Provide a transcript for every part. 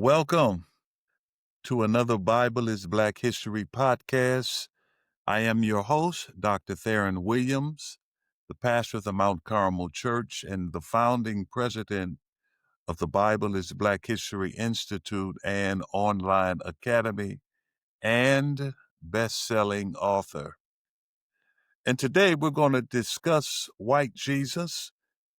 Welcome to another Bible is Black History podcast. I am your host, Dr. Theron Williams, the pastor of the Mount Carmel Church and the founding president of the Bible is Black History Institute and online academy and best-selling author. And today we're going to discuss white Jesus,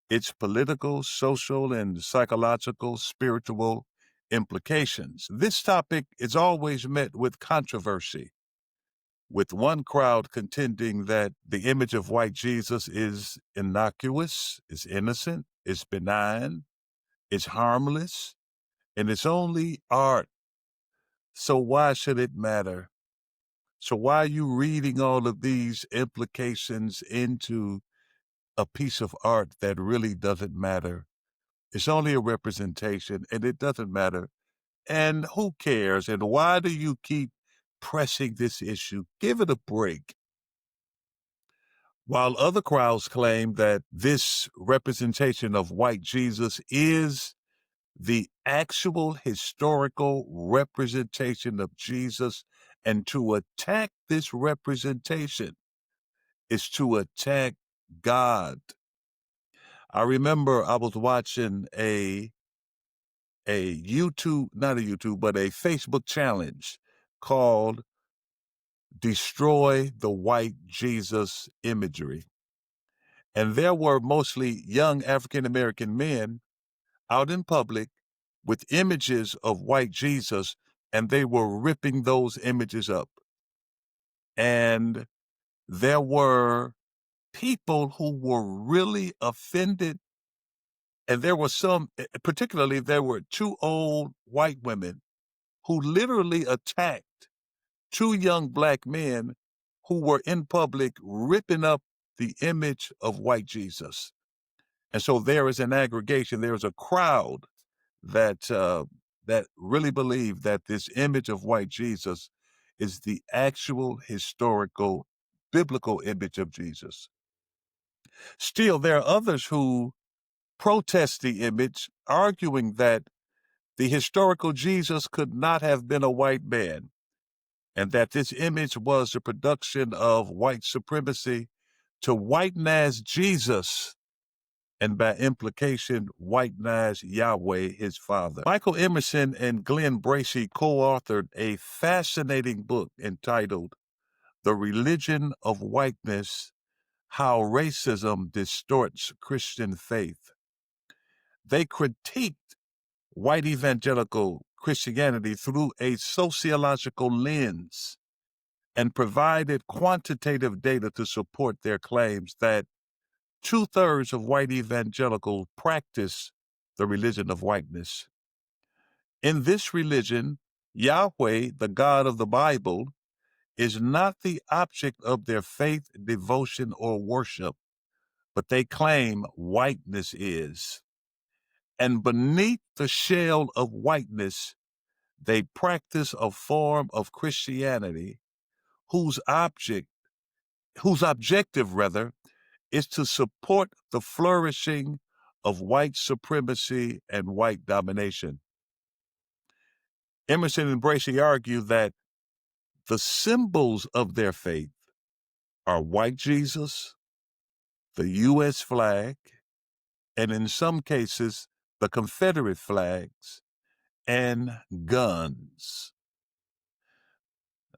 its political, social, and psychological, spiritual implications. This topic is always met with controversy, with one crowd contending that the image of white Jesus is innocuous, is innocent, is benign, is harmless, and it's only art. So why should it matter? So why are you reading all of these implications into a piece of art that really doesn't matter? It's only a representation and it doesn't matter. And who cares? And why do you keep pressing this issue? Give it a break. While other crowds claim that this representation of white Jesus is the actual historical representation of Jesus, and to attack this representation is to attack God. I remember I was watching a YouTube, not a YouTube, but a Facebook challenge called Destroy the White Jesus Imagery. And there were mostly young African-American men out in public with images of white Jesus, and they were ripping those images up. And there were people who were really offended. And there were some, particularly there were two old white women who literally attacked two young black men who were in public ripping up the image of white Jesus. And so there is an aggregation, there is a crowd that really believe that this image of white Jesus is the actual historical biblical image of Jesus. Still, there are others who protest the image, arguing that the historical Jesus could not have been a white man, and that this image was a production of white supremacy to whitenize Jesus, and by implication, whitenize Yahweh, his father. Michael Emerson and Glenn Bracey co-authored a fascinating book entitled The Religion of Whiteness: How Racism Distorts Christian Faith. They critiqued white evangelical Christianity through a sociological lens and provided quantitative data to support their claims that 2/3 of white evangelicals practice the religion of whiteness. In this religion, Yahweh, the God of the Bible, is not the object of their faith, devotion, or worship, but they claim whiteness is. And beneath the shell of whiteness, they practice a form of Christianity whose objective is to support the flourishing of white supremacy and white domination. Emerson and Bracey argue that the symbols of their faith are white Jesus, the U.S. flag, and in some cases, the Confederate flags, and guns.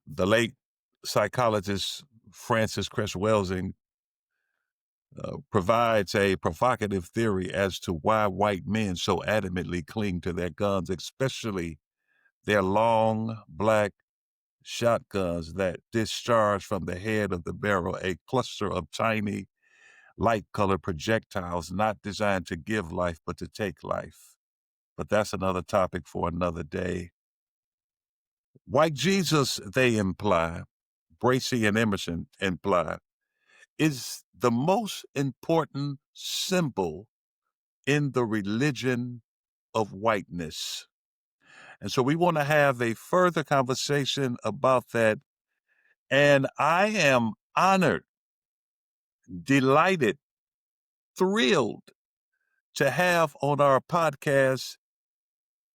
The late psychologist Frances Cress Welsing provides a provocative theory as to why white men so adamantly cling to their guns, especially their long black shotguns that discharge from the head of the barrel a cluster of tiny light-colored projectiles not designed to give life but to take life. But that's another topic for another day. White Jesus, they imply, Bracey and Emerson imply, is the most important symbol in the religion of whiteness. And so we want to have a further conversation about that. And I am honored, delighted, thrilled to have on our podcast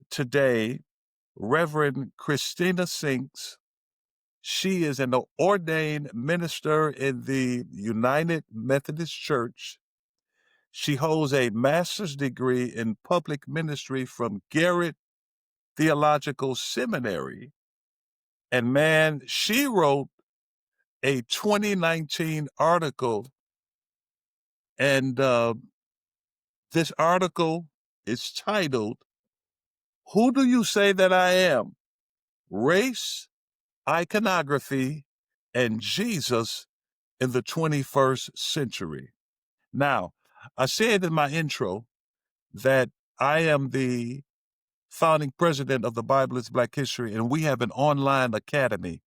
today Reverend Kristina Sinks. She is an ordained minister in the United Methodist Church. She holds a master's degree in public ministry from Garrett Theological Seminary. And man, she wrote a 2019 article, and this article is titled, "Who Do You Say That I Am? Race, Iconography, and Jesus in the 21st Century." Now, I said in my intro that I am the founding president of the Bible is Black History, and we have an online academy.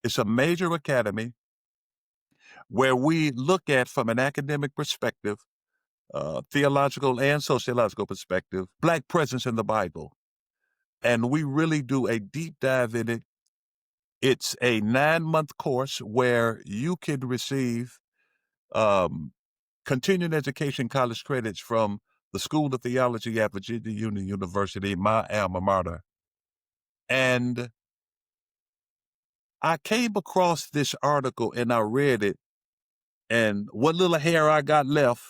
It's a major academy where we look at, from an academic perspective, theological and sociological perspective, Black presence in the Bible. And we really do a deep dive in it. It's a 9-month course where you can receive um, continuing education college credits from the School of Theology at Virginia Union University, my alma mater. And I came across this article and I read it, and what little hair I got left,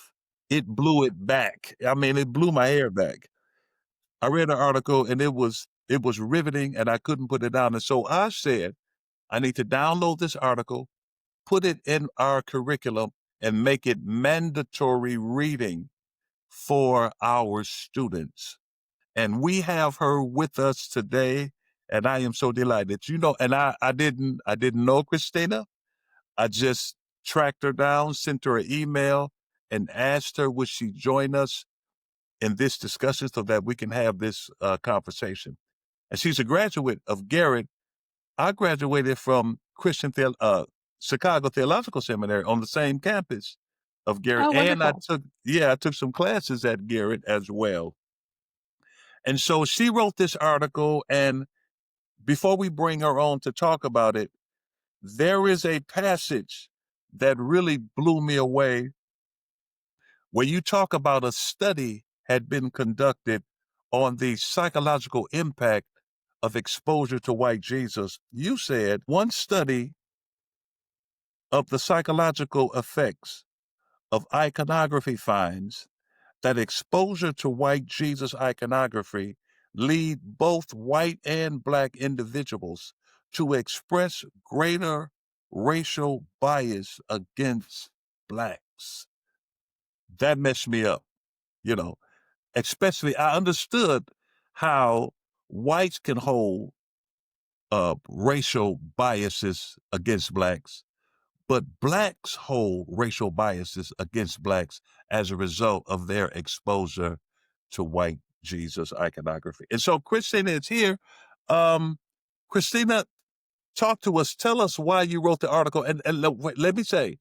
it blew it back. I mean, it blew my hair back. I read the article and it was riveting, and I couldn't put it down. And so I said, I need to download this article, put it in our curriculum, and make it mandatory reading for our students. And we have her with us today, and I am so delighted. And I didn't know Kristina. I just tracked her down, sent her an email, and asked her would she join us in this discussion so that we can have this conversation. And she's a graduate of Garrett. I graduated from Chicago Theological Seminary on the same campus of Garrett, Oh, and wonderful. I took some classes at Garrett as well. And so she wrote this article, and before we bring her on to talk about it, there is a passage that really blew me away where you talk about a study had been conducted on the psychological impact of exposure to white Jesus. You said one study of the psychological effects of iconography finds that exposure to white Jesus iconography lead both white and Black individuals to express greater racial bias against Blacks. That messed me up, you know, especially I understood how whites can hold racial biases against Blacks, but Blacks hold racial biases against Blacks as a result of their exposure to white Jesus iconography. And so Kristina is here. Kristina, talk to us. Tell us why you wrote the article. And let me say,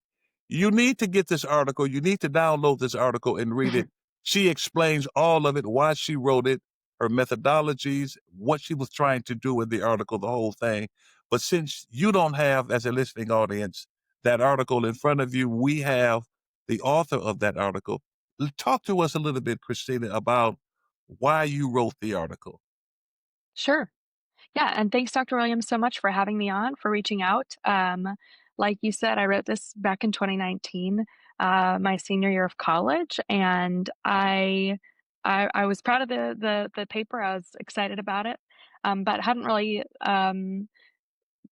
you need to get this article. You need to download this article and read it. She explains all of it, why she wrote it, her methodologies, what she was trying to do in the article, the whole thing. But since you don't have, as a listening audience, that article in front of you, we have the author of that article. Talk to us a little bit, Kristina, about why you wrote the article. Sure. Yeah, and thanks, Dr. Williams, so much for having me on, for reaching out. Like you said, I wrote this back in 2019, my senior year of college, and I was proud of the paper. I was excited about it, but hadn't really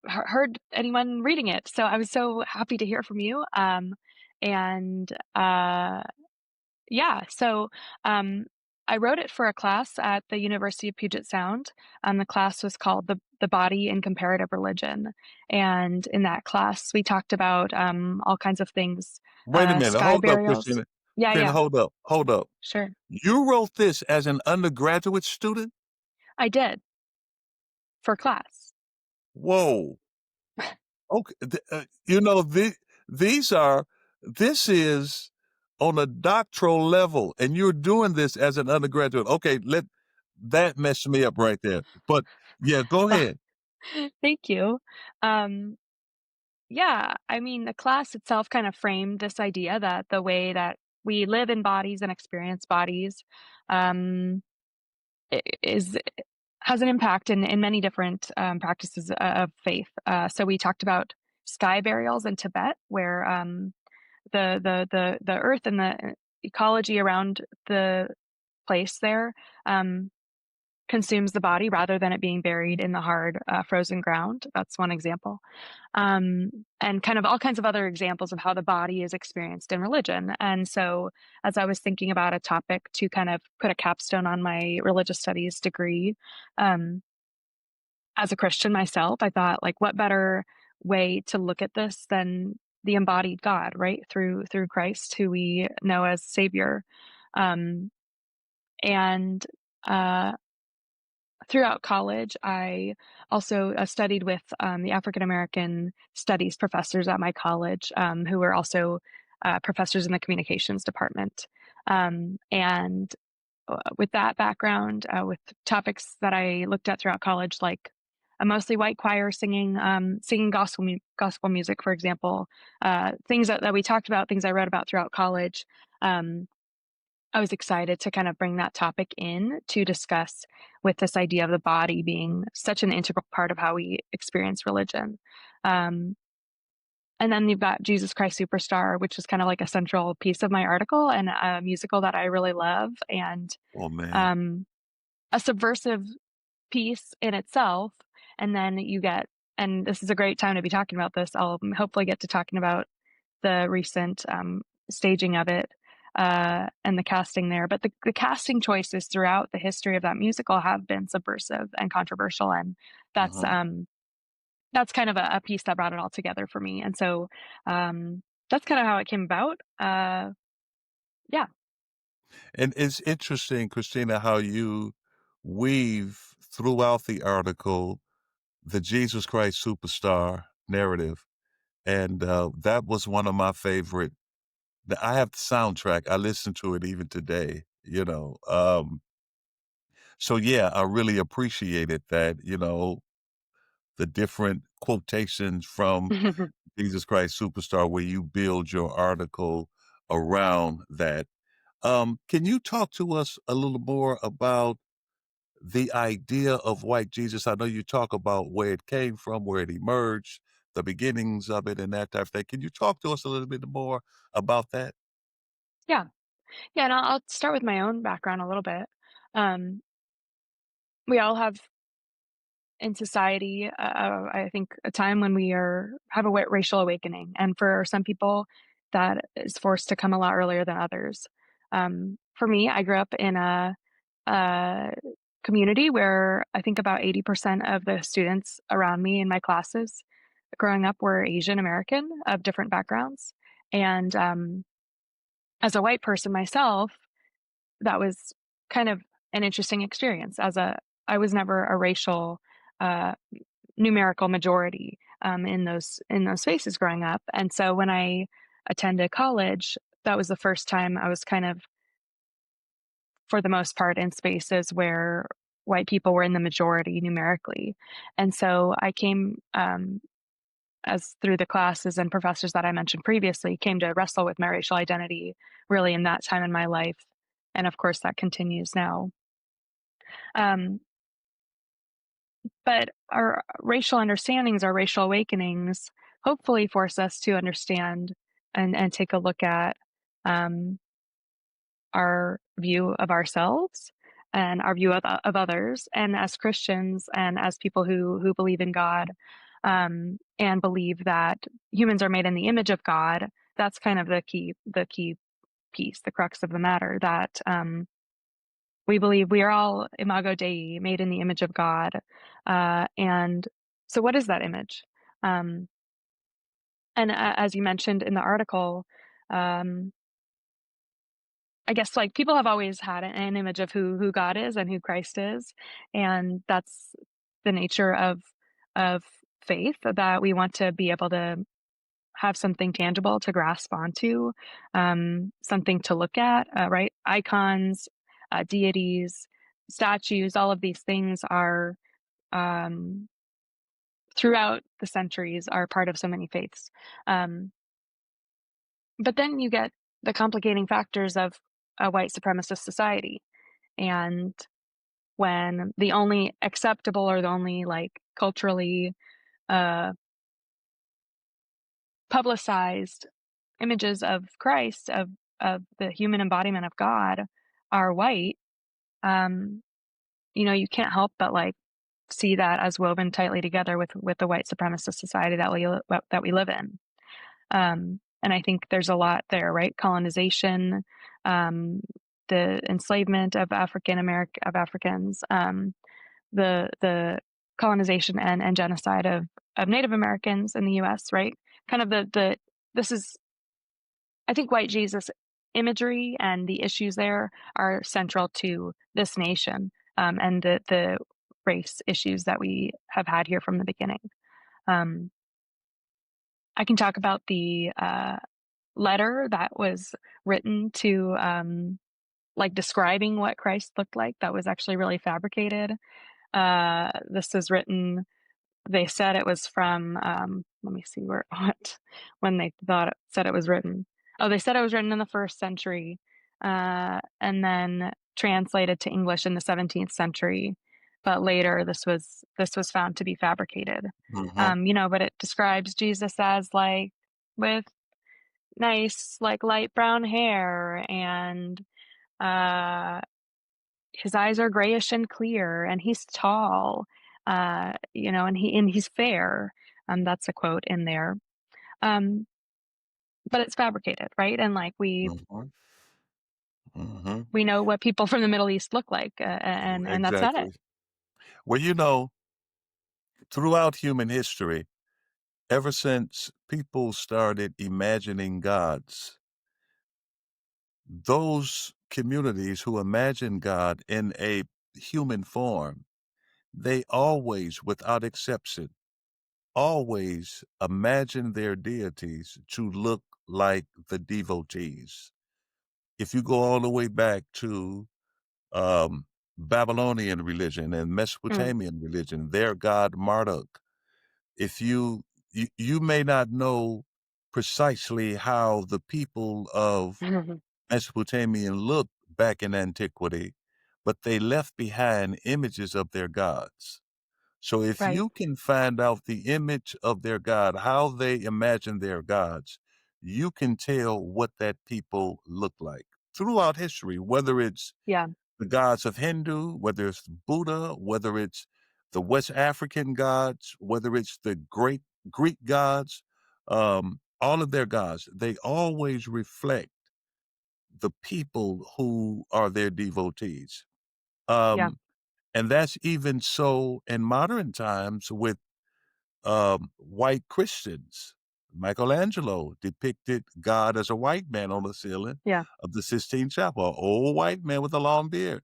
heard anyone reading it. So I was so happy to hear from you. And Yeah, so, um, I wrote it for a class at the University of Puget Sound. The class was called The Body in Comparative Religion, and in that class, we talked about, all kinds of things, Wait a minute. sky Hold up, burials. Kristina. Yeah, Kristina, yeah, hold up. Hold up. sure. You wrote this as an undergraduate student? I did, for class. Whoa. Okay. These are, this is on a doctoral level, and you're doing this as an undergraduate. Okay, that messed me up right there. But yeah, go ahead. Thank you. Um, yeah, I mean, the class itself kind of framed this idea that the way that we live in bodies and experience bodies, um, is has an impact in many different practices of faith. So we talked about sky burials in Tibet, where the earth and the ecology around the place there um, consumes the body rather than it being buried in the hard frozen ground. That's one example. And kind of all kinds of other examples of how the body is experienced in religion. And so, as I was thinking about a topic to kind of put a capstone on my religious studies degree, um, as a Christian myself, I thought, like, what better way to look at this than the embodied God, right? Through Christ, who we know as Savior. Um, and uh, Throughout college, I also studied with the African American studies professors at my college, who were also professors in the communications department. And With that background, with topics that I looked at throughout college, like a mostly white choir singing gospel music, for example, things that we talked about, things I read about throughout college. Um, I was excited to kind of bring that topic in to discuss with this idea of the body being such an integral part of how we experience religion. Um, and then you've got Jesus Christ Superstar, which is kind of like a central piece of my article and a musical that I really love, and Oh man. um, a subversive piece in itself. And then you get, and this is a great time to be talking about this. I'll hopefully get to talking about the recent staging of it and the casting there. But the casting choices throughout the history of that musical have been subversive and controversial, and that's Uh-huh. um, that's kind of a piece that brought it all together for me. And so that's kind of how it came about. Yeah, And it's interesting, Christina, how you weave throughout the article the Jesus Christ Superstar narrative. And that was one of my favorite. I have the soundtrack. I listen to it even today, you know. So yeah, I really appreciated that, the different quotations from Jesus Christ Superstar where you build your article around that. Can you talk to us a little more about the idea of white Jesus? I know you talk about where it came from, where it emerged, the beginnings of it, and that type of thing. Can you talk to us a little bit more about that? yeah, yeah. And I'll start with my own background a little bit. Um, we all have in society, I think a time when we have a racial awakening, and for some people, that is forced to come a lot earlier than others. For me, I grew up in a community where I think about 80% of the students around me in my classes growing up were Asian American of different backgrounds, and as a white person myself, that was kind of an interesting experience. I was never a racial uh, numerical majority in those spaces growing up. And so when I attended college, that was the first time I was kind of, for the most part, in spaces where white people were in the majority numerically. And so I came, as through the classes and professors that I mentioned previously, came to wrestle with my racial identity really in that time in my life. And of course, that continues now. Um, But our racial understandings, our racial awakenings, hopefully force us to understand and take a look at um, our view of ourselves and our view of others. And as Christians and as people who believe in God and believe that humans are made in the image of God, that's kind of the key piece, the crux of the matter. That we believe we are all imago Dei, made in the image of God. And so, what is that image? Um, as you mentioned in the article, um, I guess like people have always had an image of who God is and who Christ is, and that's the nature of faith, that we want to be able to have something tangible to grasp onto, something to look at, right? Icons, deities, statues, all of these things are um, throughout the centuries are part of so many faiths. Um, but then you get the complicating factors of a white supremacist society and when the only acceptable or the only like culturally uh, publicized images of Christ, of the human embodiment of God, are white. Um, you can't help but like see that as woven tightly together with the white supremacist society that we live in. And I think there's a lot there, right? Colonization, um, the enslavement of Africans, the colonization and genocide of Native Americans in the U.S. Right? Kind of the this is I think white Jesus imagery and the issues there are central to this nation, and the race issues that we have had here from the beginning. Um, I can talk about the letter that was written to like describing what Christ looked like. That was actually really fabricated. This was written. They said it was from, let me see where what when they said it was written. Oh, they said it was written in the 1st century, and then translated to English in the 17th century. But later, this was found to be fabricated. Hmm. But it describes Jesus as like with nice, like light brown hair, and uh, his eyes are grayish and clear, and he's tall, and he's fair. That's a quote in there. Um, but it's fabricated, right? And like we Hmm. Hmm. we know what people from the Middle East look like, and that's not it. Exactly. Well, throughout human history, ever since people started imagining gods, those communities who imagine God in a human form, they always, without exception, always imagine their deities to look like the devotees. If you go all the way back to um, Babylonian religion and Mm. Mesopotamian religion, their god Marduk, if you may not know precisely how the people of Mesopotamian looked back in antiquity, but they left behind images of their gods. So if Right. you can find out the image of their god, how they imagine their gods, you can tell what that people look like throughout history, whether it's Yeah. the gods of Hindu, whether it's Buddha, whether it's the West African gods, whether it's the great Greek gods, all of their gods, they always reflect the people who are their devotees. Yeah. Um, and that's even so in modern times with white Christians. Michelangelo depicted God as a white man on the ceiling Yeah. of the Sistine Chapel, an old white man with a long beard.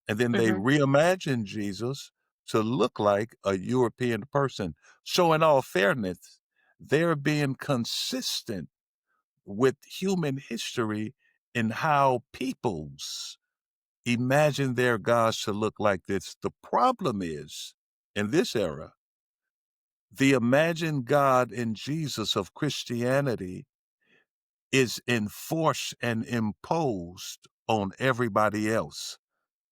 And then they Hmm. reimagined Jesus to look like a European person. So, in all fairness, they're being consistent with human history in how peoples imagine their gods to look like this. The problem is, in this era, the imagined God in Jesus of Christianity is enforced and imposed on everybody else,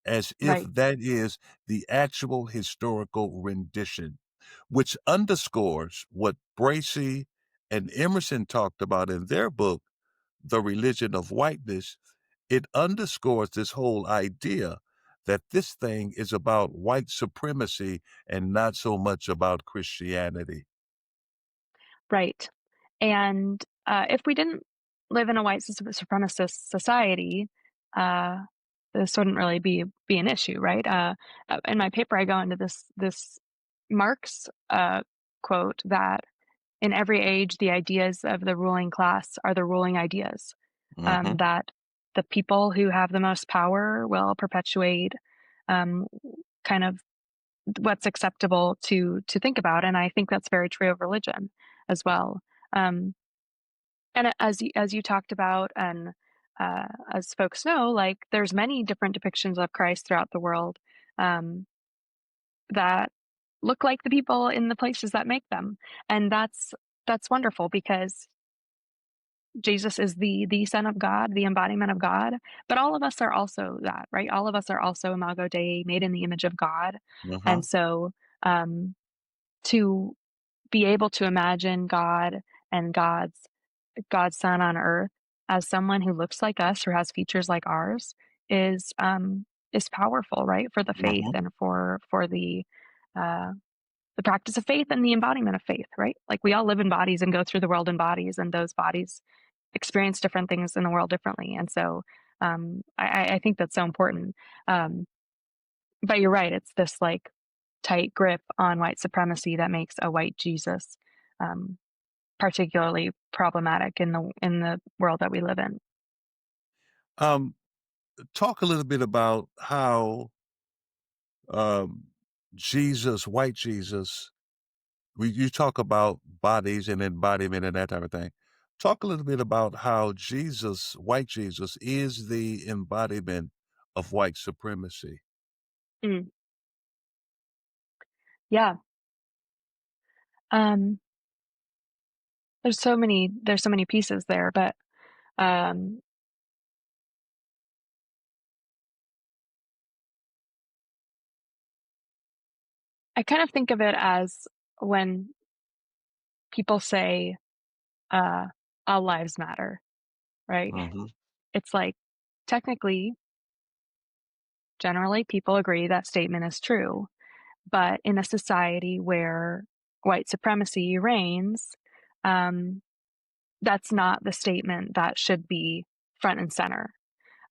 as if Right. that is the actual historical rendition, which underscores what Bracy and Emerson talked about in their book, The Religion of Whiteness. It underscores this whole idea that this thing is about white supremacy and not so much about Christianity. Right. And if we didn't live in a white supremacist society, uh, this wouldn't really be an issue, right? In my paper, I go into this Marx quote that in every age, the ideas of the ruling class are the ruling ideas. Mhm. That the people who have the most power will perpetuate um, kind of what's acceptable to think about, and I think that's very true of religion as well. Um, and as you talked about, and as folks know, like there's many different depictions of Christ throughout the world um, that look like the people in the places that make them, and that's wonderful because Jesus is the Son of God, the embodiment of God, but all of us are also that, right? All of us are also Imago Dei, made in the image of God, Uh-huh. and so, to be able to imagine God and God's Son on earth as someone who looks like us, who has features like ours, is powerful, right? For the faith Uh-huh. and uh, the practice of faith and the embodiment of faith, right? Like we all live in bodies and go through the world in bodies, and those bodies experience different things in the world differently. And so, I think that's so important. Um, but you're right; it's this like tight grip on white supremacy that makes a white Jesus um, particularly problematic in the world that we live in. Um, Talk a little bit about how um, white Jesus, you talk about bodies and embodiment and that type of thing. Talk a little bit about how white Jesus, is the embodiment of white supremacy. Mm, yeah. Um, there's so many pieces there, but um, I kind of think of it as when people say uh, all lives matter, right? Mhm. It's like technically, generally, people agree that statement is true, but in a society where white supremacy reigns, um, that's not the statement that should be front and center.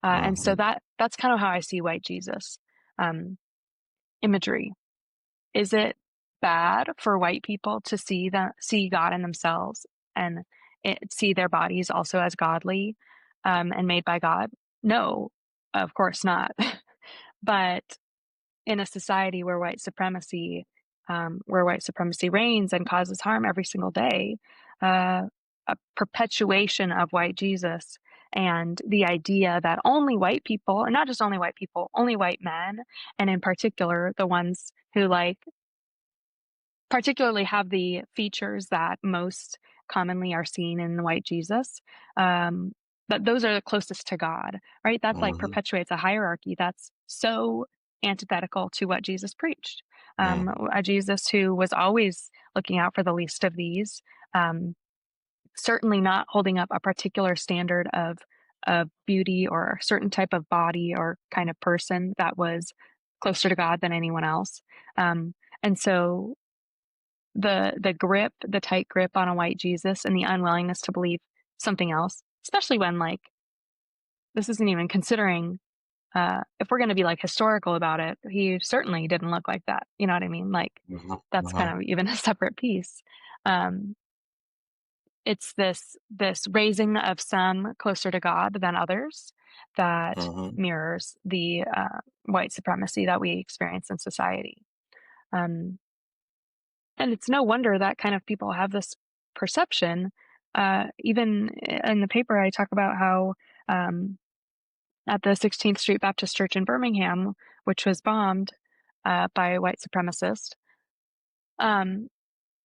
And so Mhm. that's kind of how I see white Jesus um, imagery. Is it bad for white people to see God in themselves and see their bodies also as godly and made by God? No, of course not. But in a society where white supremacy reigns and causes harm every single day, uh, a perpetuation of white Jesus and the idea that only white people, and not just only white people, only white men, and in particular the ones who like particularly have the features that most commonly are seen in the white Jesus, um, that those are the closest to God, right? That like Mhm. perpetuates a hierarchy that's so antithetical to what Jesus preached. Mhm. A Jesus who was always looking out for the least of these, um, certainly not holding up a particular standard of beauty or a certain type of body or kind of person that was closer to God than anyone else. And so the tight grip on a white Jesus and the unwillingness to believe something else, especially when like this isn't even considering if we're going to be like historical about it, he certainly didn't look like that. You know what I mean? Like Mhm. that's kind Uh-huh. of even a separate piece. Um, it's this raising of some closer to God than others that Mhm. mirrors the white supremacy that we experience in society. Um, And it's no wonder that kind of people have this perception. Even in the paper, I talk about how um, at the 16th Street Baptist Church in Birmingham, which was bombed by a white supremacist, um,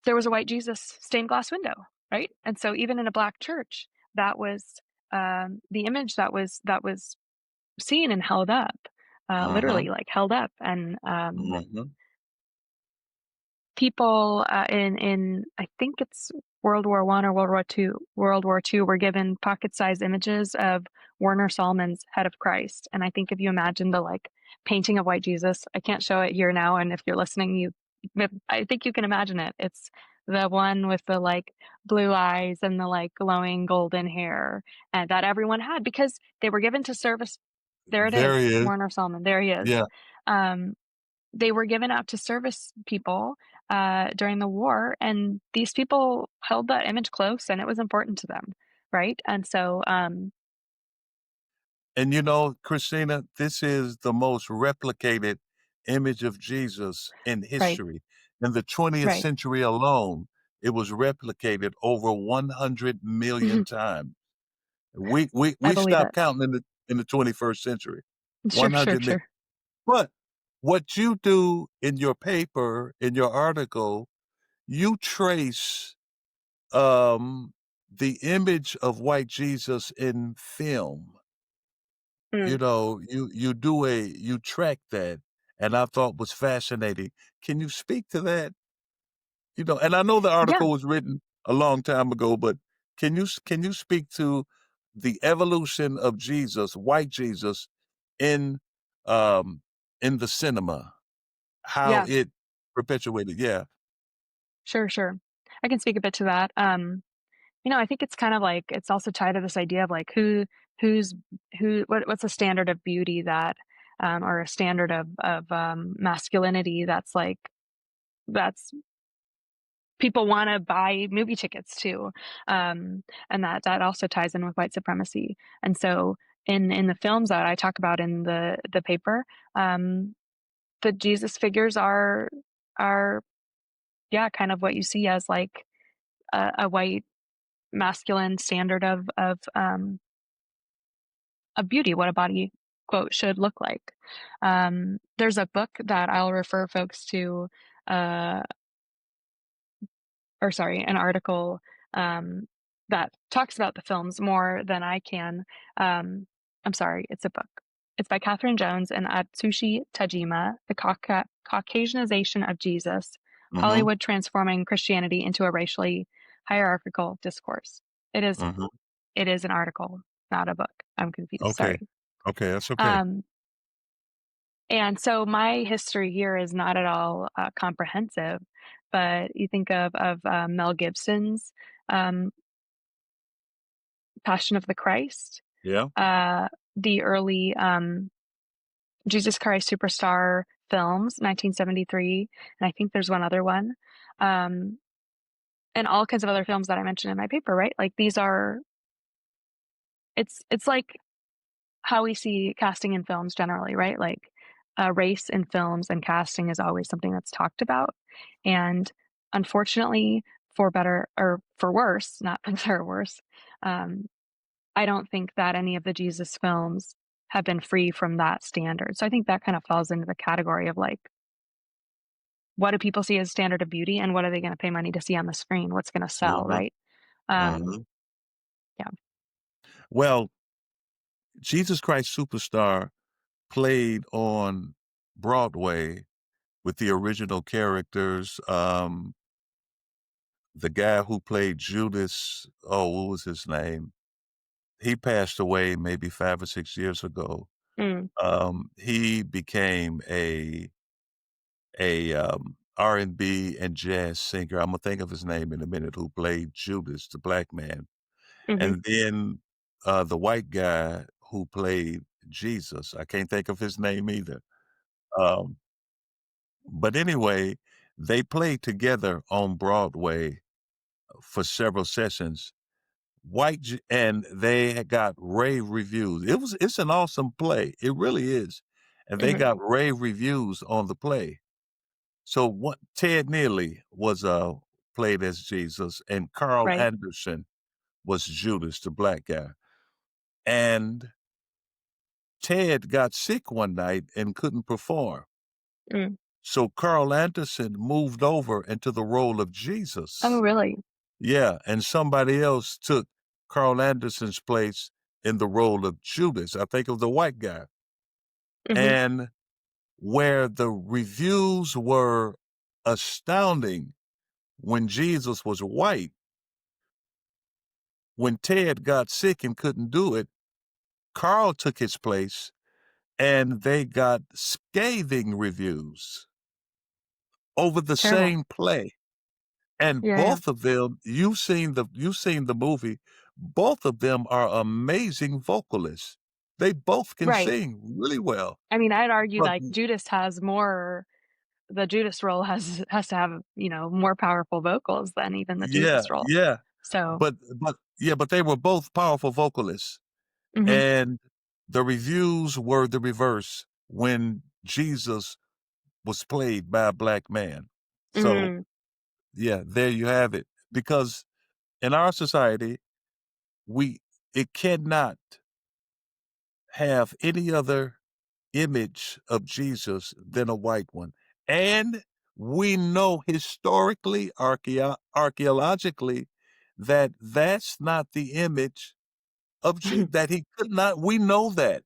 there was a white Jesus stained glass window, right? And so even in a black church, that was the image that was seen and held up, Uh-huh. literally like held up, and Mhm. people in I think it's World War I or World War II were given pocket-sized images of Werner Sallman's Head of Christ, and I think if you imagine the like painting of white Jesus, I can't show it here now, and if you're listening, I think you can imagine it. It's the one with the like blue eyes and the like glowing golden hair, and that everyone had because they were given to service. There it There is, he is. Werner Sallman. There he is. Yeah. Um, they were given out to service people during the war, and these people held that image close, and it was important to them, right? And so, And Christina, this is the most replicated image of Jesus in right, history. In the 20th right, century alone, it was replicated over 100 million times. I We believe stopped it. counting in the 21st century. Sure, sure, 100 million. sure. But what you do in your paper, in your article, you trace um the image of white Jesus in film, Mm. you track that, and I thought was fascinating. Can you speak to that? And I know the Yeah, article was written a long time ago, but can you speak to the evolution of Jesus, white Jesus, in um in the cinema, how yeah, it perpetuated? Yeah. sure, sure. I can speak a bit to that. I think it's kind of like it's also tied to this idea of like who's what's a standard of beauty that or a standard of masculinity that's people want to buy movie tickets to, and that also ties in with white supremacy. And so in the films that I talk about in the paper, um, the Jesus figures are yeah, kind of what you see as like a white masculine standard of beauty, what a body quote should look like. There's a book that I'll refer folks to, uh, or sorry, an article that talks about the films more than I can. Um, I'm sorry, it's a book. It's by Catherine Jones and Atsushi Tajima, The Caucasianization of Jesus, Mhm. Hollywood Transforming Christianity into a Racially Hierarchical Discourse. It is Mhm. it is an article, not a book. I'm confused, Okay. sorry. Okay, that's okay. Um, and so my history here is not at all comprehensive, but you think of Mel Gibson's um, Passion of the Christ, Yeah. uh, the early Jesus Christ Superstar films, 1973, and I think there's one other one, um, and all kinds of other films that I mentioned in my paper. Right, like these are it's like how we see casting in films generally, right? Like, race in films and casting is always something that's talked about, and unfortunately, for better or for worse, not for better or worse, um, I don't think that any of the Jesus films have been free from that standard. So I think that kind of falls into the category of like, what do people see as standard of beauty, and what are they going to pay money to see on the screen? What's going to sell, Mhm. right? Um, Mhm. yeah. Well, Jesus Christ Superstar played on Broadway with the original characters. The guy who played Judas, oh, what was his name? He passed away maybe 5 or 6 years ago. Mm, He became a R&B and jazz singer. Imma think of his name in a minute, who played Judas, the black man. hmm. And then, the white guy who played Jesus, I can't think of his name either. Um, but anyway, they played together on Broadway for several sessions. And they had got rave reviews. It's an awesome play. It really is. And they Hmm. got rave reviews on the play. So what Ted Neely was played as Jesus, and Carl Right. Anderson was Judas, the black guy. And Ted got sick one night and couldn't perform. Mm. So Carl Anderson moved over into the role of Oh, Jesus. really? Yeah, and somebody else took Carl Anderson's place in the role of Judas. I think it was the white guy. Hmm. And where the reviews were astounding when Jesus was white, when Ted got sick and couldn't do it, Carl took his place and they got scathing reviews over the Terrible. same play. And Yeah, yeah. both of them, you've seen the movie, both of them are amazing vocalists. They both can Right. sing really well. I mean, I'd argue But like Judas has more the Judas role has to have, more powerful vocals than even the yeah, Jesus role. yeah. So, But they were both powerful vocalists. mhm, And the reviews were the reverse when Jesus was played by a black man. So, mhm, yeah, there you have it. Because in our society, we it cannot have any other image of Jesus than a white one. And we know historically, archaeologically, that that's not the image of that he could not. We know that.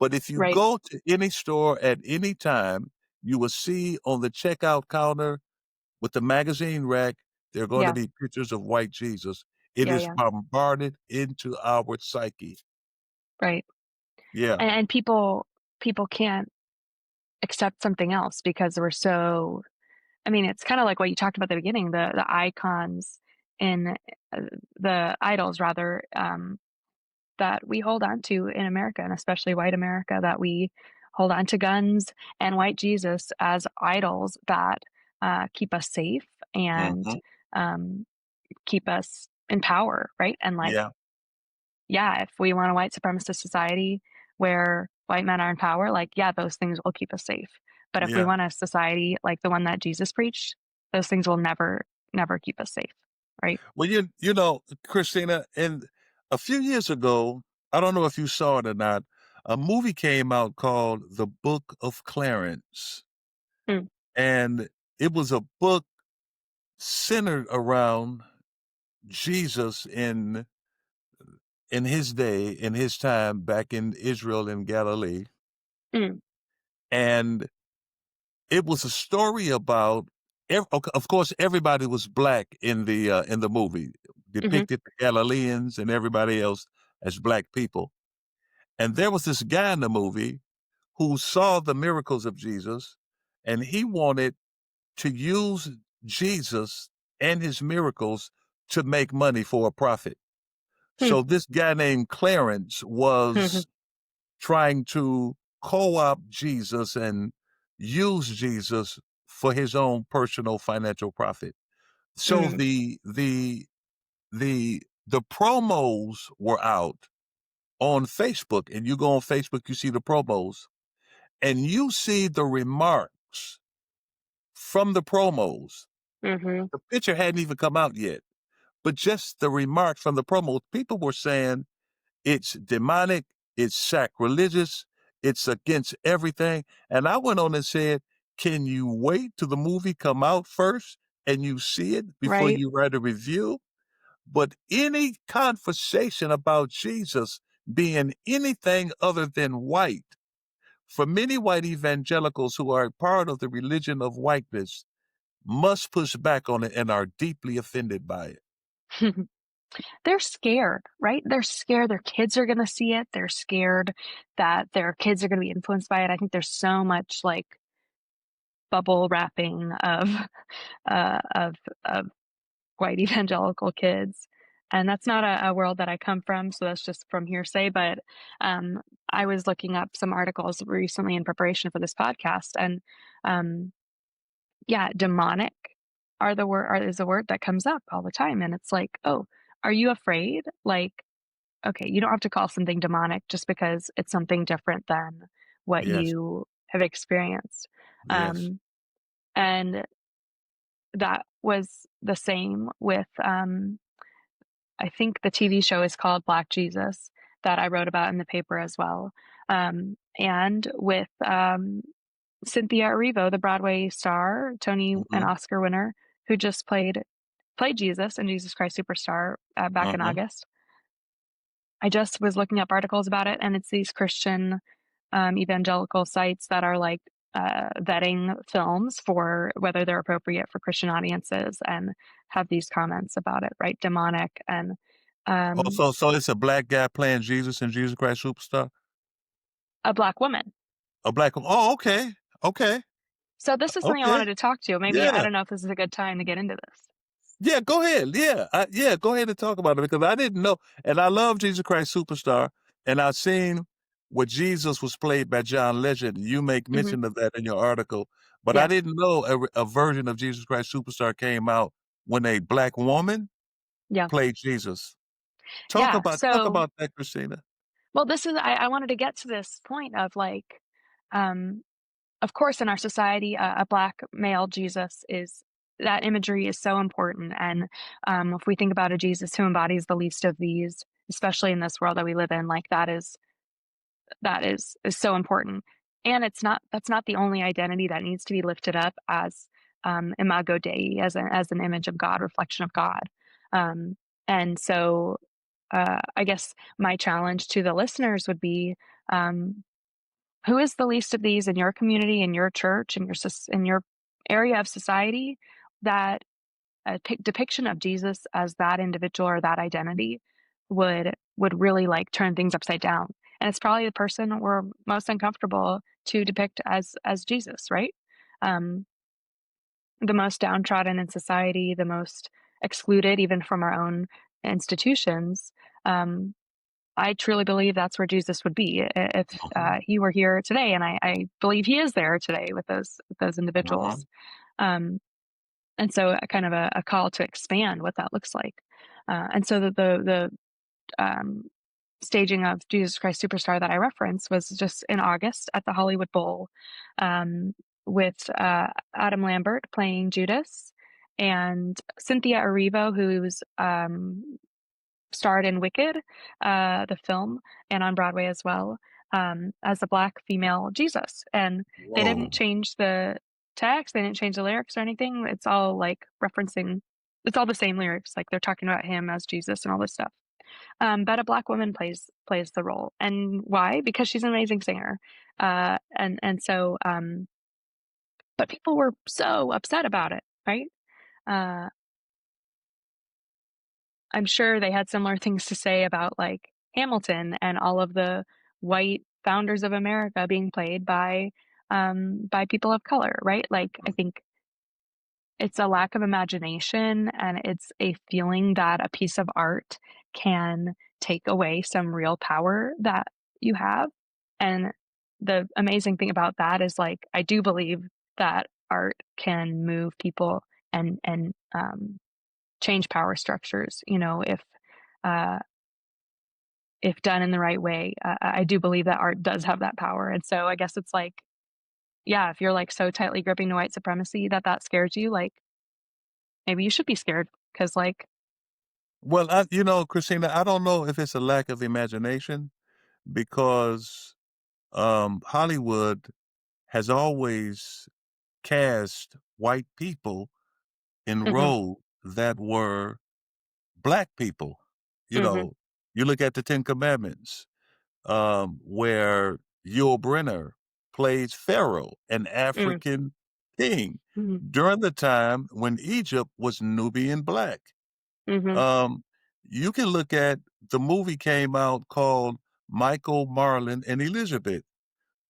But if you Right. go to any store at any time, you will see on the checkout counter with the magazine rack, there are going to Yeah. be pictures of white Jesus. It Yeah, is yeah. bombarded into our psyche. Right. Yeah. And people can't accept something else because we're so I mean, it's kinda like what you talked about at the beginning, the icons in the idols rather, that we hold on to in America, and especially white America, that we hold on to guns and white Jesus as idols that, keep us safe and, Mhm. um, keep us in power, right? And, like, Yeah. yeah, if we want a white supremacist society where white men are in power, like, yeah, those things will keep us safe. But if we Yeah. want a society like the one that Jesus preached, those things will never keep us safe, right? Well, Christina, and a few years ago, I don't know if you saw it or not, a movie came out called The Book of Clarence. Mm, And it was a book centered around Jesus in his day, in his time back in Israel and Galilee. mm, And it was a story about of course everybody was black in the movie, mhm, depicted the Galileans and everybody else as black people. And there was this guy in the movie who saw the miracles of Jesus, and he wanted to use Jesus and his miracles to make money for a profit. hmm, So this guy named Clarence mhm, was trying to co-opt Jesus and use Jesus for his own personal financial profit. So mm, the promos were out on Facebook, and you go on Facebook, you see the promos, and you see the remarks from the promos. mhm, The picture hadn't even come out yet, but just the remarks from the promos, people were saying it's demonic, it's sacrilegious, it's against everything. And I went on and said, can you wait till the movie come out first and you see it before right? you write a review? But any conversation about Jesus being anything other than white, for many white evangelicals who are part of the religion of whiteness, must push back on it and are deeply offended by it. They're scared, right? They're scared their kids are gonna see it. They're scared that their kids are gonna be influenced by it. I think there's so much, like, bubble wrapping of, uh, of of white evangelical kids, and that's not a world that I come from, so that's just from hearsay, but, um, I was looking up some articles recently in preparation for this podcast, and, um, yeah, demonic is a word that comes up all the time, and it's like, "Oh, are you afraid?" Like, okay, you don't have to call something demonic just because it's something different than what Yes, you have experienced. yes. And that was the same with, I think the TV show is called Black Jesus that I wrote about in the paper as well. And with Cynthia Erivo, the Broadway star, Tony and Mhm, Oscar winner, who just played Jesus in Jesus Christ Superstar back in uh-huh. August. I just was looking up articles about it, and it's these Christian evangelical sites that are like vetting films for whether they're appropriate for Christian audiences and have these comments about it, right? Demonic and Oh, um, so it's a black guy playing Jesus in Jesus Christ Superstar? a black woman. A black oh, okay, okay, So this is something I okay. wanted to talk to. Maybe I Yeah. don't know if this is a good time to get into this. Yeah, go ahead. Yeah, yeah, go ahead and talk about it because I didn't know and I love Jesus Christ Superstar, and I've seen where Jesus was played by John Legend. You make Hmm. mention of that in your article, but I Yeah, didn't know a version of Jesus Christ Superstar came out when a black woman yeah, played Jesus. yeah. Talk So about that, Christina. well, this is I wanted to get to this point of like, um, of course, in our society, a black male Jesus is that imagery is so important. And if we think about a Jesus who embodies the least of these, especially in this world that we live in, like that is so important. And that's not the only identity that needs to be lifted up as imago Dei, as an image of God, reflection of God. Um, And so, I guess my challenge to the listeners would be, um, who is the least of these in your community, in your church, in your area of society that a depiction of Jesus as that individual or that identity would really like turn things upside down. And it's probably the person we're most uncomfortable to depict as Jesus, right? Um, the most downtrodden in society, the most excluded even from our own institutions. Um, I truly believe that's where Jesus would be if Uh-huh. he were here today, and I believe he is there today with those Uh-huh. individuals. Um, and so, a kind of a call to expand what that looks like. And so, the staging of Jesus Christ Superstar that I referenced was just in August at the Hollywood Bowl, um, with Adam Lambert playing Judas and Cynthia Erivo, who's starred in Wicked, the film, and on Broadway as well, as a Black female Jesus. And they didn't Whoa. change the text, they didn't change the lyrics or anything. It's all like referencing, it's all the same lyrics. Like they're talking about him as Jesus and all this stuff. But a Black woman plays the role, and why? Because she's an amazing singer. But people were so upset about it, right? Uh, I'm sure they had similar things to say about, like, Hamilton and all of the white founders of America being played by people of color, right? Like, I think it's a lack of imagination, and it's a feeling that a piece of art can take away some real power that you have, and the amazing thing about that is, like, I do believe that art can move people and change power structures, you know, uh, if done in the right way. I do believe that art does have that power, and so I guess it's like, yeah, if you're like so tightly gripping to white supremacy that that scares you, like maybe you should be scared because, like, Well, Christina, I don't know if it's a lack of imagination because Hollywood has always cast white people in mhm, roles that were black people. You mhm, know, you look at the Ten Commandments, where Yul Brynner plays Pharaoh, an mm, African king, mhm, during the time when Egypt was Nubian black. mhm, Um, you can look at the movie came out called Michael, Marlon, and Elizabeth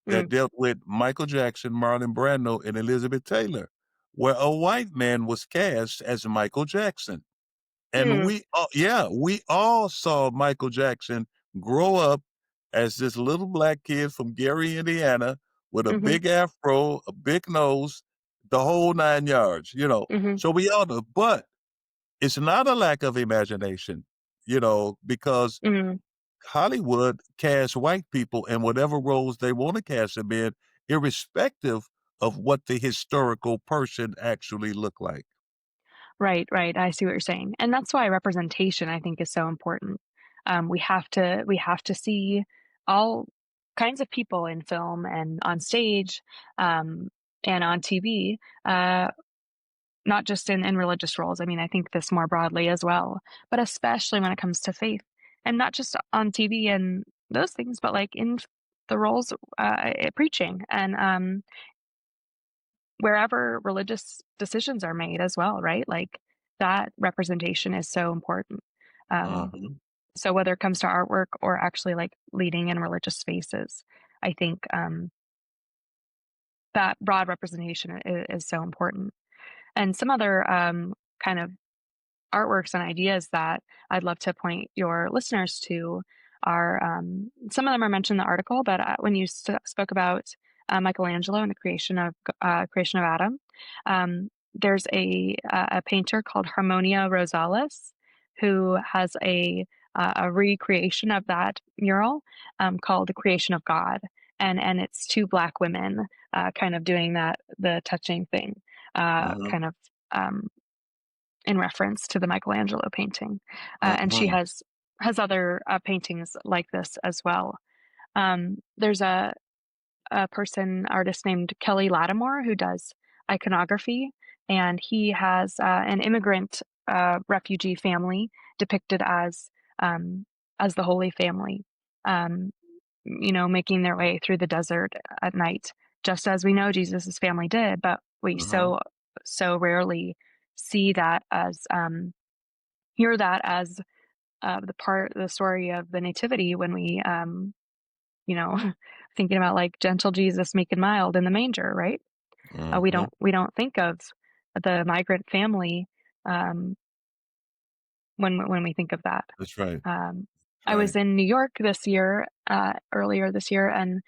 that mm, dealt with Michael Jackson, Marlon Brando, and Elizabeth Taylor, where a white man was cast as Michael Jackson. And mm, we all saw Michael Jackson grow up as this little black kid from Gary, Indiana, with a mhm, big afro, a big nose, the whole 9 yards, you know. mhm, So we all know, but it's not a lack of imagination, because mhm. Hollywood casts white people in whatever roles they want to cast them in, irrespective of what the historical person actually looked like. Right, right. I see what you're saying, and that's why representation, I think, is so important. We have to see all kinds of people in film and on stage, um, and on TV, not just in religious roles. I mean, I think this more broadly as well, but especially when it comes to faith, and not just on TV and those things, but like in the roles, preaching and wherever religious decisions are made as well, right? Like that representation is so important. Um, Uh-huh. so whether it comes to artwork or actually like leading in religious spaces, I think that broad representation is so important. And some other kind of artworks and ideas that I'd love to point your listeners to are some of them are mentioned in the article, but when you spoke about Michelangelo and the creation of Adam, there's a painter called Harmonia Rosales who has a recreation of that mural called The Creation of God, and it's two black women kind of doing the touching thing, Uh-huh. kind of. Um, in reference to the Michelangelo painting, and she Uh-huh. has other paintings like this as well. There's a person artist named Kelly Lattimore who does iconography, and he has an immigrant refugee family depicted um, as the Holy Family, um, making their way through the desert at night, just as we know Jesus's family did. But we Mhm. so rarely see that as hear that as the story of the nativity when we you know thinking about like gentle Jesus, meek and mild in the manger, right? Mhm. We don't think of the migrant family um, when we think of that. That's right. Um, That's I was right. in New York this year, earlier this year, and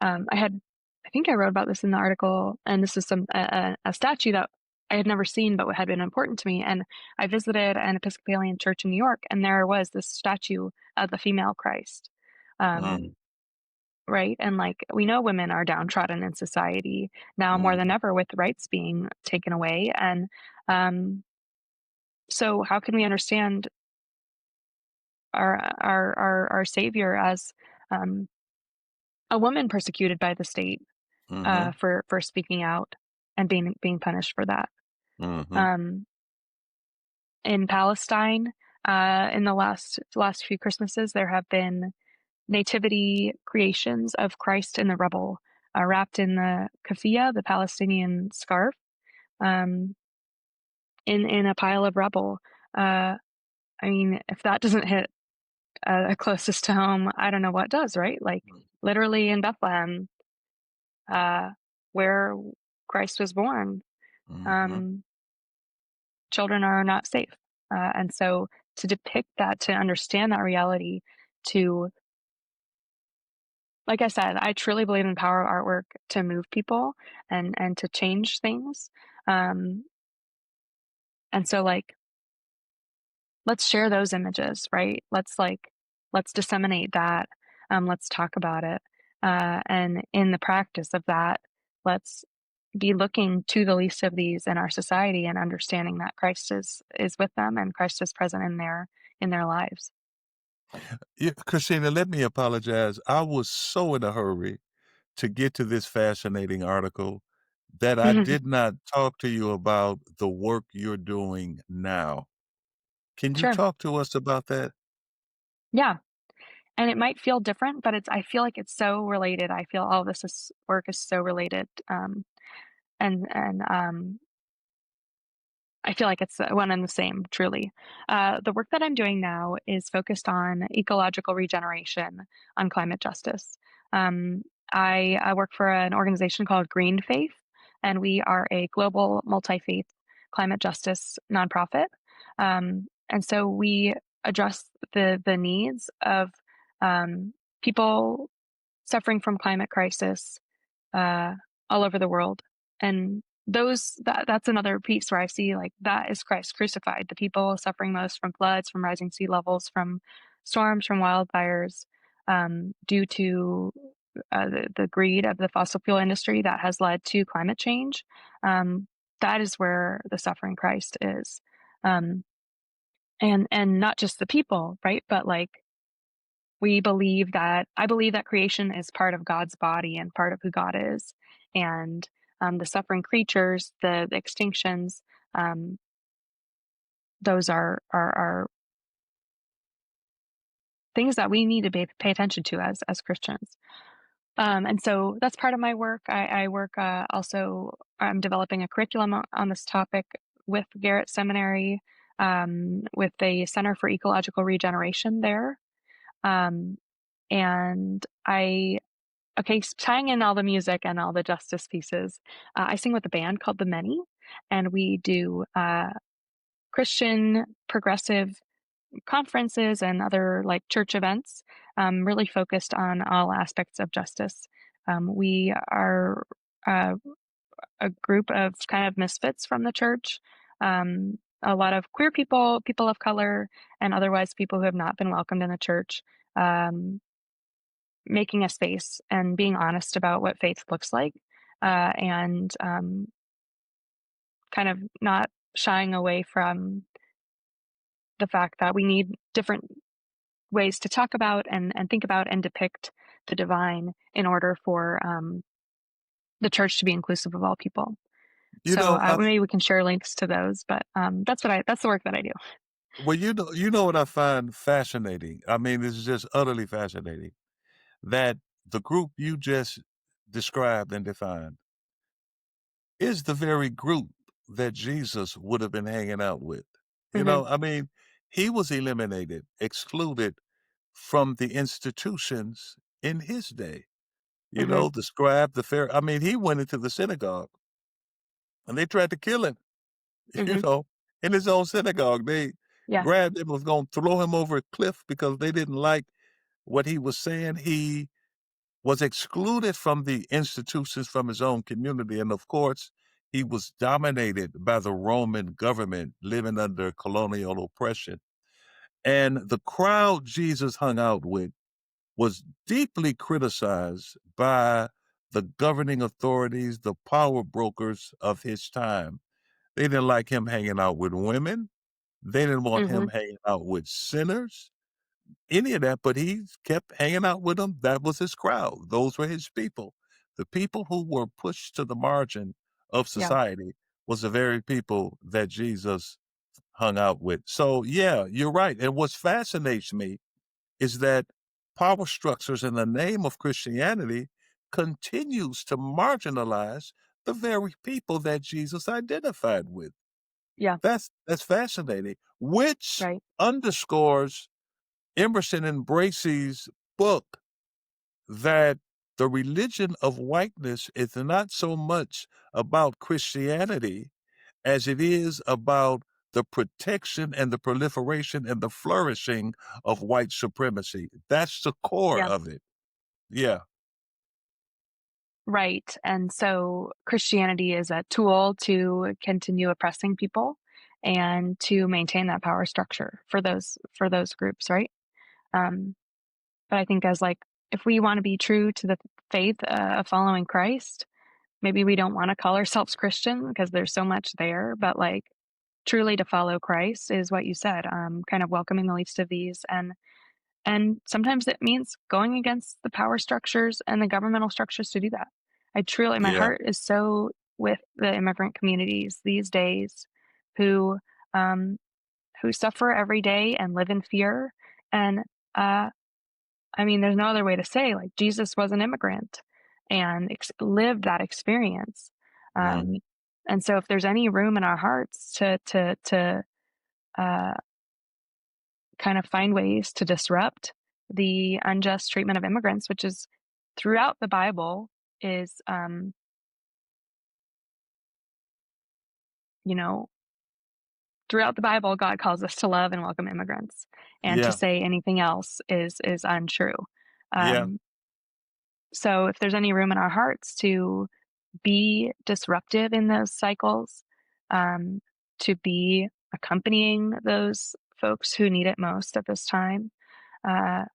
I think I wrote about this in the article, and this is a statue that I had never seen but had been important to me. And I visited an Episcopalian church in New York, and there was this statue of the female Christ. Um, Mm. right. And like we know women are downtrodden in society now more than Mhm. ever with rights being taken away. And um, so how can we understand our savior as um, a woman persecuted by the state Mhm. for speaking out and being punished for that? Mhm. Um, in Palestine, in the last few Christmases, there have been nativity creations of Christ in the rubble, wrapped in the keffiyeh, the Palestinian scarf, um, in a pile of rubble. Uh, I mean, if that doesn't hit closest to home, I don't know what does, right? Like literally in Bethlehem, uh, where Christ was born, Mhm. um, children are not safe. And so to depict that, to understand that reality, to, like I said, I truly believe in the power of artwork to move people and to change things. Um, and so like let's share those images, right? Let's disseminate that. Let's talk about it. And in the practice of that, let's be looking to the least of these in our society and understanding that Christ is with them and Christ is present in their lives. Yeah, Christina, let me apologize. I was so in a hurry to get to this fascinating article that I did not talk to you about the work you're doing now. Can you Sure. talk to us about that? Yeah. And it might feel different, but I feel like it's so related. I feel all this is work is so related. And I feel like it's one and the same, truly. The work that I'm doing now is focused on ecological regeneration, on climate justice. Um, I work for an organization called Green Faith, and we are a global multi faith climate justice nonprofit. And so we address the needs of people suffering from climate crisis uh, all over the world. And that's another piece where I see like that is Christ crucified. The people suffering most from floods, from rising sea levels, from storms, from wildfires, due to the greed of the fossil fuel industry that has led to climate change. Um, that is where the suffering Christ is, um, and not just the people, right? But like I believe that creation is part of God's body and part of who God is. And the suffering creatures, the extinctions, um, those are things that we need to pay attention to as Christians. And so that's part of my work. I work also, I'm developing a curriculum on this topic with Garrett Seminary, with the Center for Ecological Regeneration there. Um, and I Okay, tying in all the music and all the justice pieces, I sing with a band called The Many, and we do Christian progressive conferences and other like church events, really focused on all aspects of justice. We are uh, a group of kind of misfits from the church. A lot of queer people, people of color, and otherwise people who have not been welcomed in the church. Um, Making a space and being honest about what faith looks like, and kind of not shying away from the fact that we need different ways to talk about and think about and depict the divine in order for the church to be inclusive of all people. You So know, I maybe we can share links to those, but that's the work that I do. well, you know what I find fascinating? I mean, this is just utterly fascinating that the group you just described and defined is the very group that Jesus would have been hanging out with. You Hmm. know, I mean, he was eliminated, excluded from the institutions in his day. You Hmm. know, the scribe, the fair. I mean, he went into the synagogue and they tried to kill him, you Hmm. know, in his own synagogue. They Yeah. grabbed him, was going to throw him over a cliff because they didn't like what he was saying. He was excluded from the institutions from his own community. And of course, he was dominated by the Roman government living under colonial oppression. And the crowd Jesus hung out with was deeply criticized by the governing authorities, the power brokers of his time. They didn't like him hanging out with women. They didn't want Hmm. him hanging out with sinners, any of that, but he kept hanging out with them. That was his crowd. Those were his people. The people who were pushed to the margin of Yeah. society was the very people that Jesus hung out with. So yeah, you're right. And what fascinates me is that power structures in the name of Christianity continues to marginalize the very people that Jesus identified with. Yeah. That's fascinating, which Right. underscores Emerson and Bracey's book that the religion of whiteness is not so much about Christianity as it is about the protection and the proliferation and the flourishing of white supremacy. That's the core Yeah. of it. Yeah, Right. And so Christianity is a tool to continue oppressing people and to maintain that power structure for those groups, right? Um, but I think as like if we want to be true to the faith of following Christ, maybe we don't want to call ourselves Christian because there's so much there, but like truly to follow Christ is what you said, kind of welcoming the least of these and sometimes it means going against the power structures and the governmental structures to do that. I truly, my yeah, heart is so with the immigrant communities these days who, um, who suffer every day and live in fear. And, I mean, there's no other way to say, like, Jesus was an immigrant and lived that experience. mhm, Um, and so if there's any room in our hearts uh, kind of find ways to disrupt the unjust treatment of immigrants, which is throughout the Bible is, you know, throughout the Bible, God calls us to love and welcome immigrants, and to yeah, say anything else is untrue. yeah. Um, so if there's any room in our hearts to be disruptive in those cycles, um, to be accompanying those folks who need it most at this time, uh,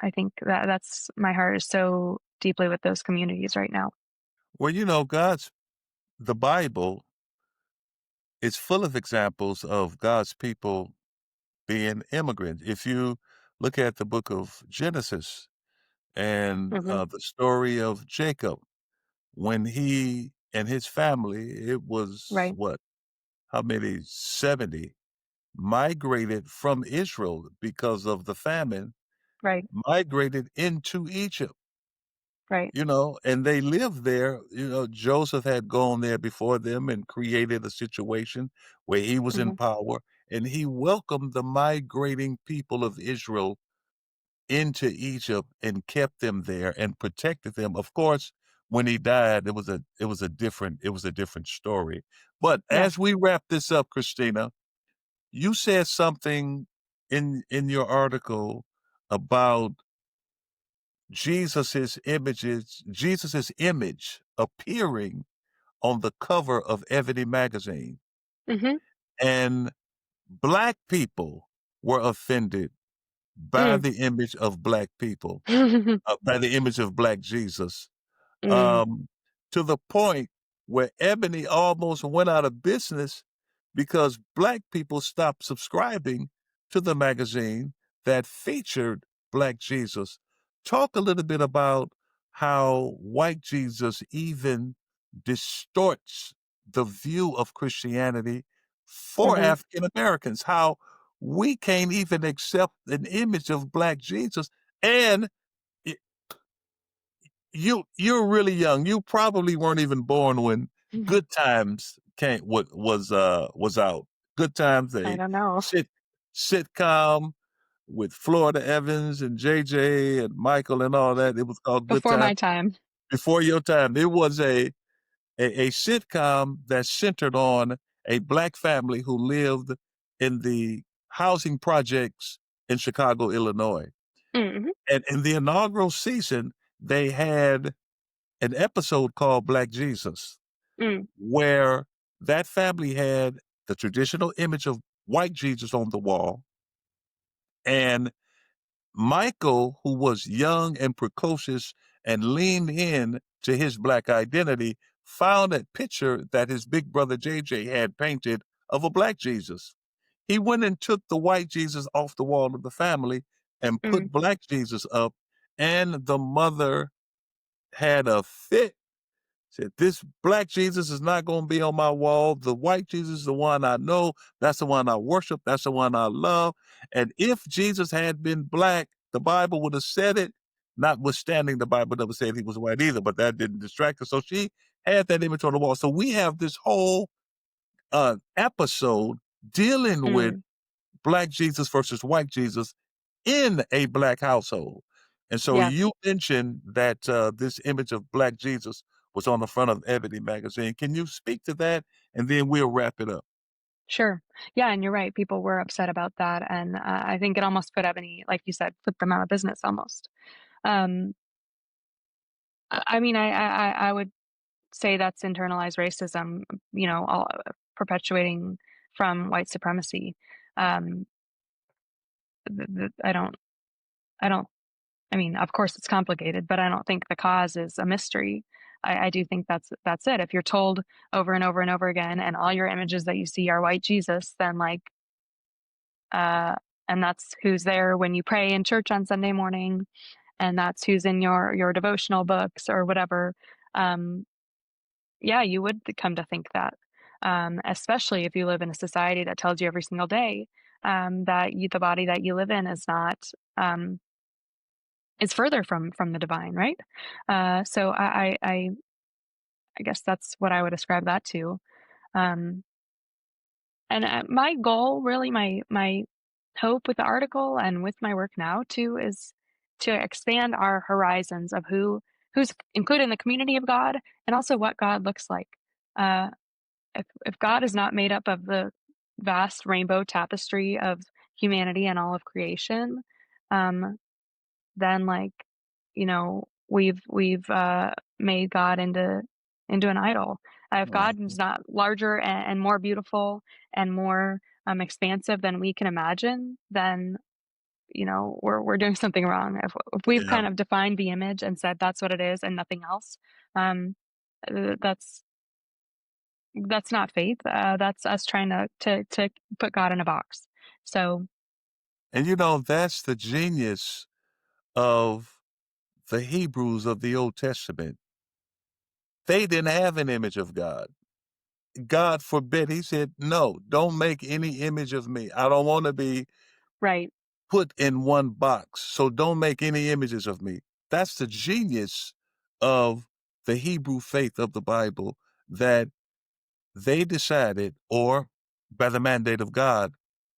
I think that that's my heart is so deeply with those communities right now. Well, you know, the Bible is full of examples of God's people being immigrants. If you look at the book of Genesis and Mhm. the story of Jacob, when he and his family, it was Right, what, how many, 70, migrated from Israel because of the famine, right, migrated into Egypt. right. You know, and they lived there. You know, Joseph had gone there before them and created a situation where he was in Mhm. power, and he welcomed the migrating people of Israel into Egypt and kept them there and protected them. Of course, when he died, it was a different story. But Yeah. as we wrap this up, Christina, you said something in your article about Jesus's image appearing on the cover of Ebony magazine, Mhm. and black people were offended by Mm. the image of black people, by the image of black Jesus, Mm. um, to the point where Ebony almost went out of business because black people stopped subscribing to the magazine that featured black Jesus. Talk a little bit about how white Jesus even distorts the view of Christianity for Mhm. African Americans, how we can't even accept an image of Black Jesus. And y- you're really young. You probably weren't even born when Mhm. Good Times came was out. Good Times, I a don't know. sit sitcom with Florida Evans and JJ and Michael and all that. It was called Good Before Times. my time. Before your time, it was a sitcom that centered on a Black family who lived in the housing projects in Chicago, Illinois. Mhm. And in the inaugural season, they had an episode called Black Jesus, Mm, where that family had the traditional image of white Jesus on the wall. And Michael, who was young and precocious and leaned in to his Black identity, found a picture that his big brother JJ had painted of a Black Jesus. He went and took the white Jesus off the wall of the family and mm. put Black Jesus up, and the mother had a fit. Said, "This Black Jesus is not going to be on my wall. The white Jesus is the one I know. That's the one I worship. That's the one I love. And if Jesus had been Black, the Bible would have said it, notwithstanding the Bible never said he was white either, but that didn't distract her. So she had that image on the wall. So we have this whole episode dealing with Mm. Black Jesus versus white Jesus in a Black household. And so Yeah, you mentioned that this image of Black Jesus was on the front of Ebony magazine. Can you speak to that? And then we'll wrap it up. sure. Yeah, and you're right, people were upset about that, and, I think it almost put Ebony, like you said, put them out of business almost. Um, I mean, I would say that's internalized racism, all perpetuating from white supremacy. Um, I don't I mean, of course, it's complicated, but I don't think the cause is a mystery. I do think that's it. If you're told over and over and over again, and all your images that you see are white Jesus, then uh, and that's who's there when you pray in church on Sunday morning, and that's who's in your devotional books or whatever. Um, yeah, you would come to think that, especially if you live in a society that tells you every single day that the body that you live in is not. Um, is further from the divine, right? So I guess that's what I would ascribe that to. Um, and my goal, really, my hope with the article and with my work now too, is to expand our horizons of who's included in the community of God, and also what God looks like. Uh, if God is not made up of the vast rainbow tapestry of humanity and all of creation, um, then we've made God into an idol. If God Mhm. is not larger and more beautiful and more expansive than we can imagine, then we're doing something wrong. If we've Yeah. kind of defined the image and said that's what it is and nothing else, um, that's not faith. That's us trying to put God in a box. So And that's the genius of the Hebrews of the Old Testament. They didn't have an image of God. God forbid. He said, "No, don't make any image of me. I don't want to be right. put in one box. So don't make any images of me." That's the genius of the Hebrew faith of the Bible, that they decided, or by the mandate of God,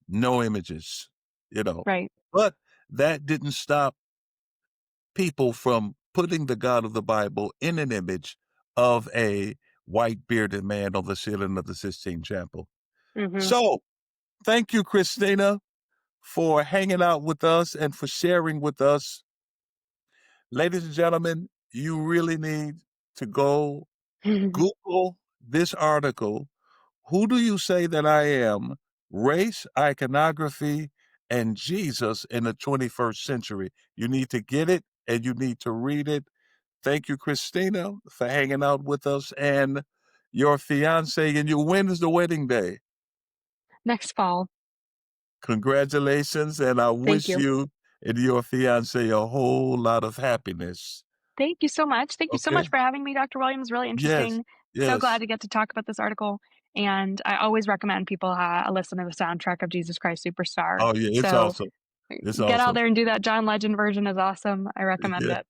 no images, you know. Right. But that didn't stop people from putting the God of the Bible in an image of a white bearded man on the ceiling of the Sistine Chapel. Hmm. So thank you, Christina, for hanging out with us and for sharing with us. Ladies and gentlemen, you really need to go Google this article. Who do you say that I am? Race, iconography, and Jesus in the 21st century. You need to get it and you need to read it. Thank you, Christina, for hanging out with us, and your fiance. And when is the wedding day? Next fall. Congratulations, and I Thank wish you. you and your fiance a whole lot of happiness. Thank you so much. Thank you so Okay? much for having me, Dr. Williams. Really Yes. interesting So glad Yes. to get to talk about this article, and I always recommend people listen to the soundtrack of Jesus Christ Superstar. Oh, yeah, it's So awesome. It's get out awesome. there and do that. John Legend version is awesome. I recommend Yeah. it.